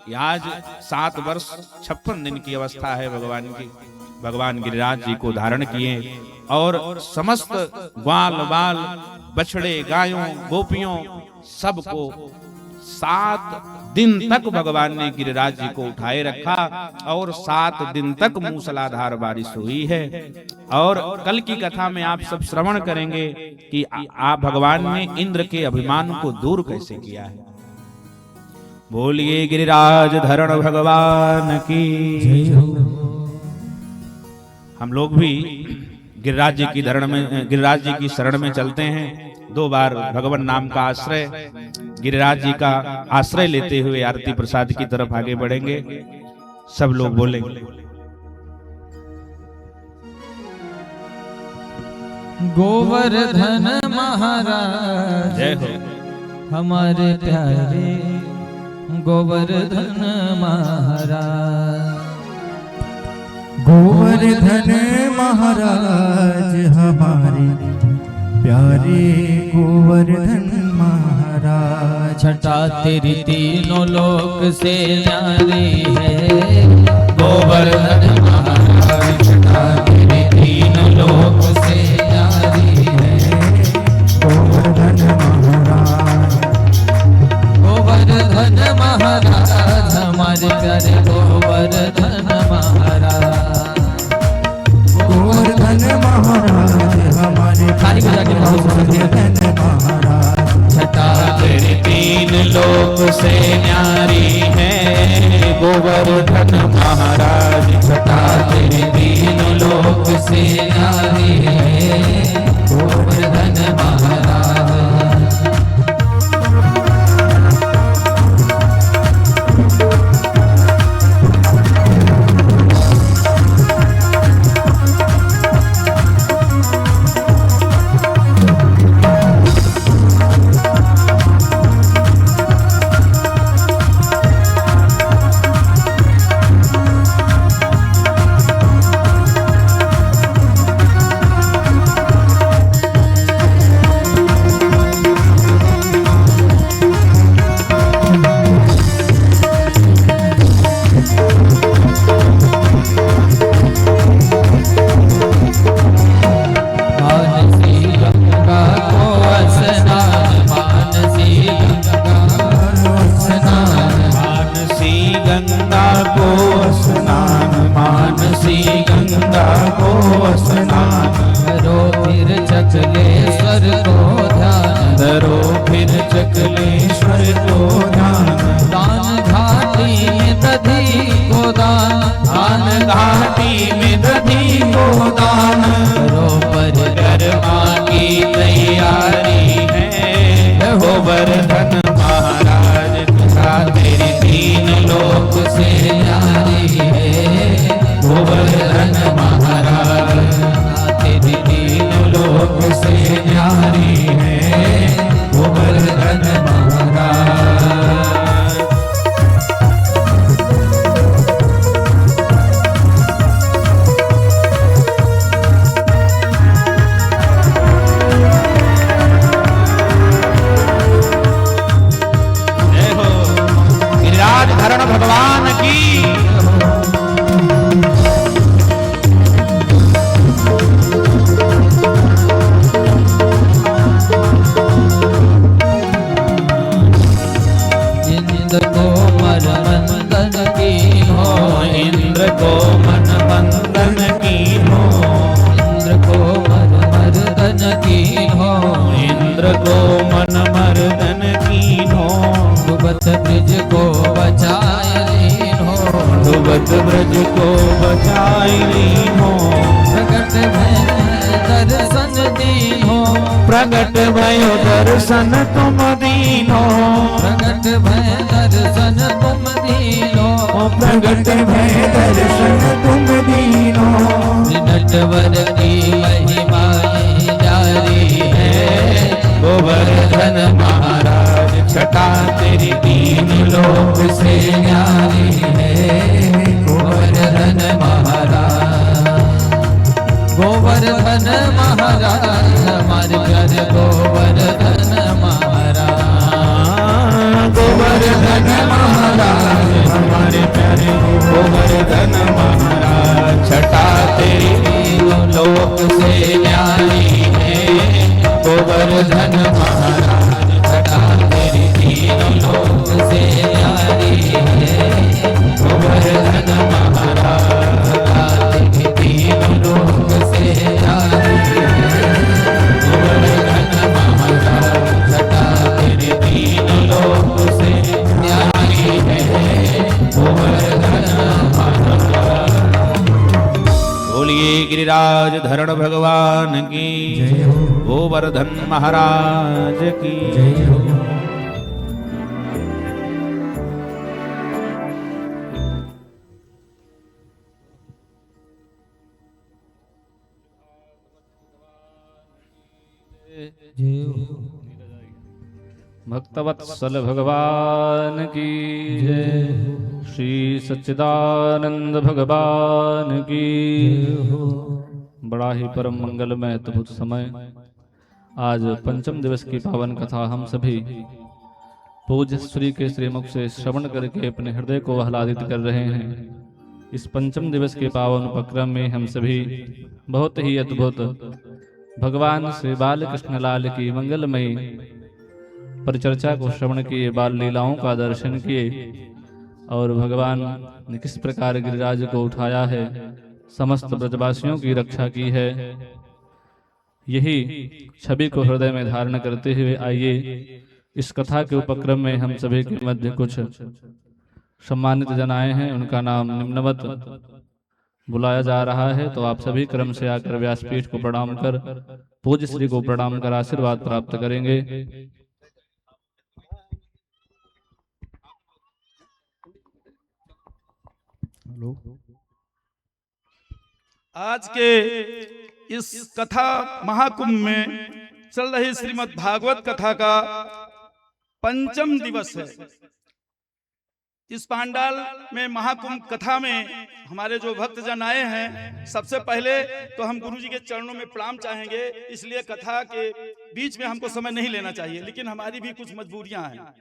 कि आज 7 वर्ष 56 दिन की अवस्था है भगवान की। भगवान गिरिराज जी को धारण किए और समस्त ग्वाल बाल बछड़े गायों गोपियों सबको 7 दिन तक भगवान ने गिरिराज जी को उठाए रखा और 7 दिन तक मूसलाधार बारिश हुई है। और कल की कथा में आप सब श्रवण करेंगे कि आप भगवान ने इंद्र के अभिमान को दूर कैसे किया है। बोलिए गिरिराज धरण भगवान की जय हो। हम लोग भी गिरिराज जी की धरण में, गिरिराज जी की शरण में चलते हैं। 2 बार भगवान नाम का आश्रय, गिरिराज जी का आश्रय लेते हुए आरती प्रसाद की तरफ आगे बढ़ेंगे। सब लोग बोलेंगे गोवर्धन महाराज जय हो। हमारे प्यारे गोवर्धन महाराज। गोवर्धन महाराज हमारे प्यारे गोवर्धन महाराज। छटा तेरी तीनों लोक से न्यारी है गोवर्धन महाराज। छटा तेरी तीनों लोक से न्यारी है गोवर्धन महाराज। गोवर्धन महाराज हमारे प्यारे गोवर्धन महाराज। गोवर्धन महाराज हमारे गोवर्धन महाराज। छटा तेरे 3 लोक से न्यारी है गोवर्धन महाराज। छटा तेरे 3 लोक से न्यारी है गोवर्धन महाराज। को दान, दान घाटी में दधी को दान, दान घाटी में दधी को दान, रोपर गरमा की तैयारी है। गोवर्धन महाराज कथा तेरी तीन लोक से न्यारी है। गोवर्धन महाराज तेरी तीन लोक से न्यारी है। गोवर्धन महाराज जय हो गिरिराज धरण भगवान की। इंद्र को मर मंदन की हो, इंद्र को मन बंधन की हो, इंद्र को मर मर्दन की हो, इंद्र को मन मर्दन की हो, डूबत ब्रिज को बचाए लीन हो, डूबत ब्रज को बचाई हो, प्रकट भय दर्शन दीन हो, प्रगट भयो दर्शन तुम दीनो, प्रकट भय दर्शन तुम दीनो, प्रगट भय दर्शन तुम दीनो। नटवर की महिमाएं जारी है। गोवर्धन महाराज छटा तेरी तीन लोक से न्यारी है। गोवर्धन महाराज, गोवर्धन महाराज, हमारे प्यारे गोवर्धन महाराज, गोवर्धन महाराज हमारे प्यारे गोवर्धन महाराज छटा तेरी तीनों लोक से न्यारी है। गोवर्धन महाराज छटा तेरी तीनों लोक से न्यारी है। गोवर्धन महाराज तेरी तीनों लोक से न्यारी है। गोवर्धन महाराज छटा तेरी तीनों लोक से न्यारी है। गोवर्धन महाराज। बोलिए गिरिराज धरण भगवान की जय हो, गोवर्धन महाराज की जय हो। भक्तवत्सल भगवान की जय। श्री सच्चिदानंद भगवान की बड़ा ही परम मंगलमय अद्भुत समय। आज पंचम दिवस की पावन कथा हम सभी पूज्य श्री के श्रीमुख से श्रवण करके अपने हृदय को आह्लादित कर रहे हैं। इस पंचम दिवस के पावन उपक्रम में हम सभी बहुत ही अद्भुत भगवान श्री बाल कृष्ण लाल की मंगलमयी परिचर्चा को श्रवण किए, बाल लीलाओं का दर्शन किए और भगवान ने किस प्रकार गिरिराज को उठाया है, समस्त ब्रजवासियों की रक्षा की है, यही छवि को हृदय में धारण करते हुए आइए इस कथा के उपक्रम में हम सभी के मध्य कुछ सम्मानित जन आए हैं। उनका नाम निम्नवत बुलाया जा रहा है, तो आप सभी क्रम से आकर व्यासपीठ को प्रणाम कर पूज्य श्री को प्रणाम कर आशीर्वाद प्राप्त करेंगे। आज के इस कथा महाकुंभ में चल रही श्रीमद् भागवत कथा का पंचम दिवस है। इस पांडाल में महाकुंभ कथा में हमारे जो भक्तजन आए हैं, सबसे पहले तो हम गुरु जी के चरणों में प्रणाम चाहेंगे। इसलिए कथा के बीच में हमको समय नहीं लेना चाहिए, लेकिन हमारी भी कुछ मजबूरियां हैं।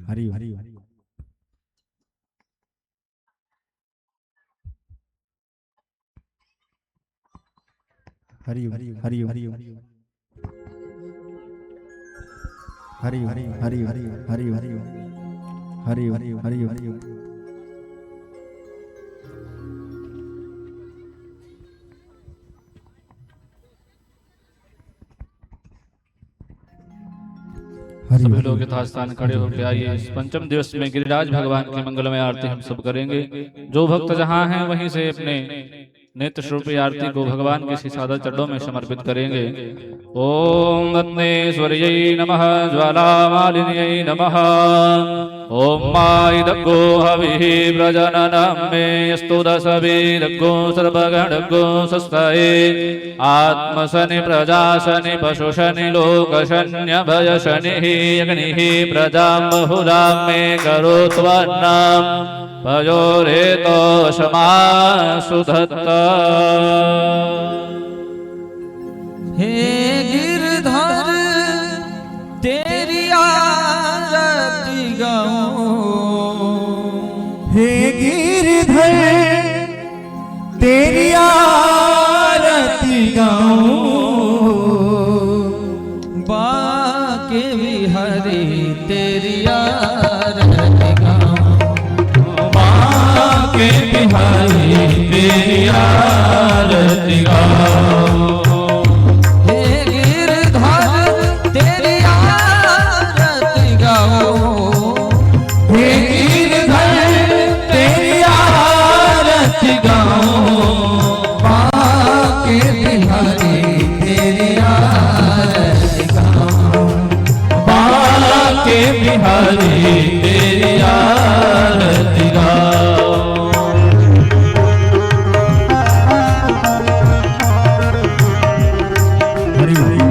हरि हरि हरि हरि हरि हरि हरि हरि हरि हरि हरि हरि हरि हरि हरि हरि सभी लोग यथास्थान खड़े होकर आइए। इस पंचम दिवस में गिरिराज भगवान की मंगलमय आरती हम सब करेंगे। जो भक्त जहाँ हैं वहीं से अपने नेत्र स्वरूपी आरती को भगवान के सादा चरणों में समर्पित करेंगे। ओम रत्नेश्वर्यै नमः, ज्वालामालिन्यै नमः। ओम माइदग्गो हविः प्रजननं मे स्तु दशभिदग्गो सर्वगणग्गो स्वस्ताये। आत्मशनि प्रजाशनि पशुशनि लोकशन्यभयशनिः अग्निः प्रजां बहुलां मे करोत्वन्नं पयोरेतो समासुधत्ता। हे गिरधर तेरी आरती गाऊं, हे गिरधर तेरी आरती गाऊं, बाके बिहारी तेरी आरती गाऊं, बाके बिहारी तेरी आरती गाऊं। हे गिरधर तेरी आरती गाऊं, हे गिरधर तेरी आरती गाऊं, बाके बिहारी तेरी आरती गाऊं, बाके बिहारी तेरी आरती गाऊं। हरि हरि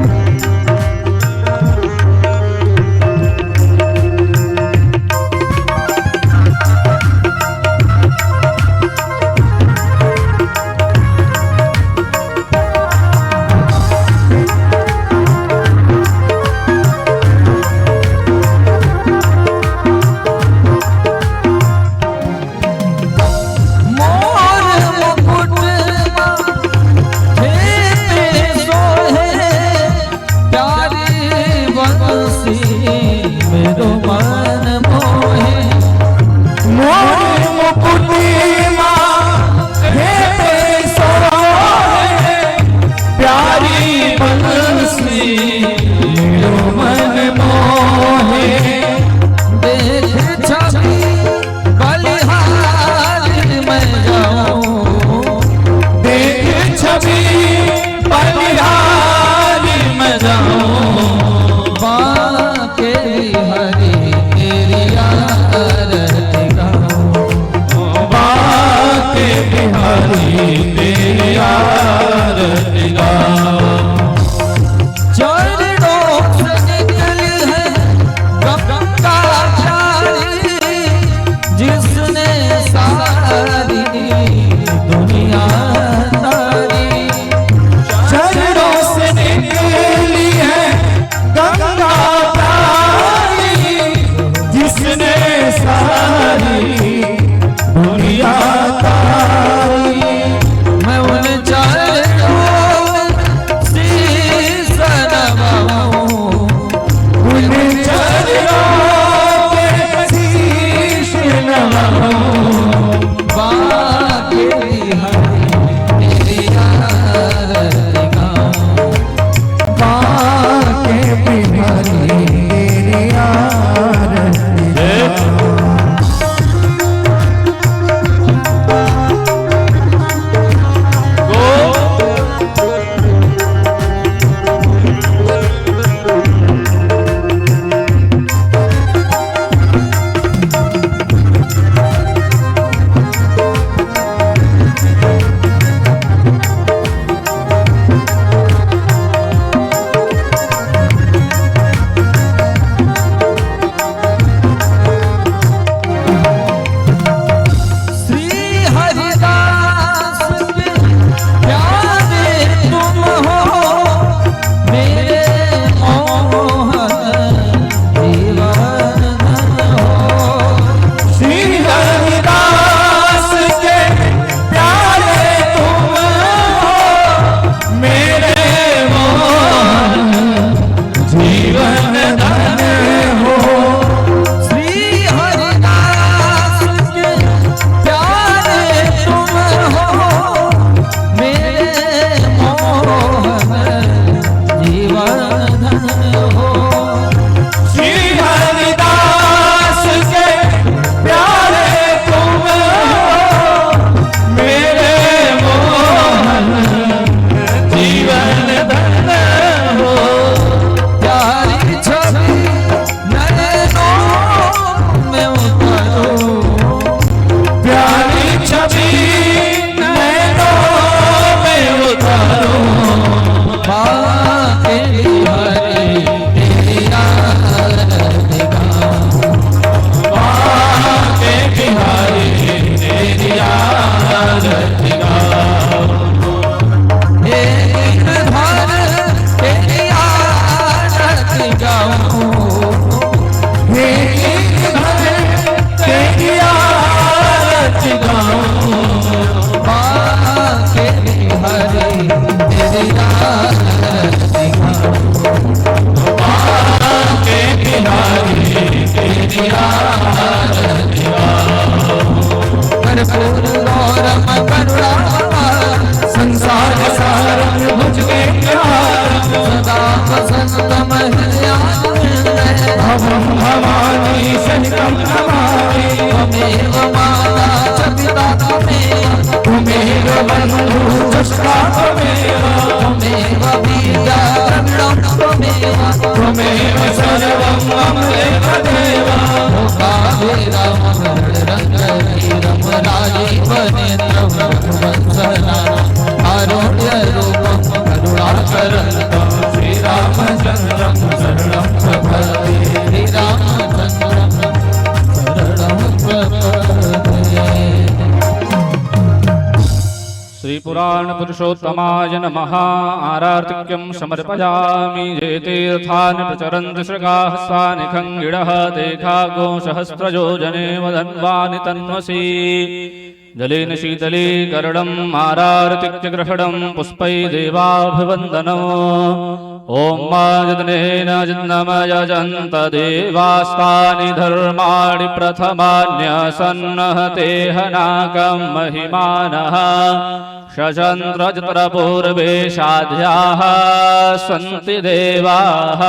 त्वमहं भवानी सहितं नमामि त्वमेव माता च पिता त्वमेव बन्धुः सखा त्वमेव विद्या द्रविणं त्वमेव सर्वं मम देवदेव लोकाभिराम रङ्गवीरं राजीवनेत्रं रघुवत्सलं कारुण्यरूपं करुणाकरं श्रीरामचन्द्रं शरणं प्रपद्ये श्रीरामचन्द्रं शरणं प्रपद्ये। श्री पुराण पुरुषोत्तमाय नमः। आरार्तिक्यं समर्पयामि। ये तीर्थानि प्रचरन्ति शृगाः सानि खङ्गिणः तेखागो सहस्रजो जने वदन्वानि तन्वसि जलेन शीतलीकरणम् आरार्तिक्यग्रहणं पुष्पै देवाभिवन्दनम् ॐ माजनेन जिन्नमयजन्त देवास्तानि धर्माणि प्रथमान्यसन्नः तेहनाकं महिमानः शचन्द्रचत्रपूर्वे साध्याः सन्ति देवाः।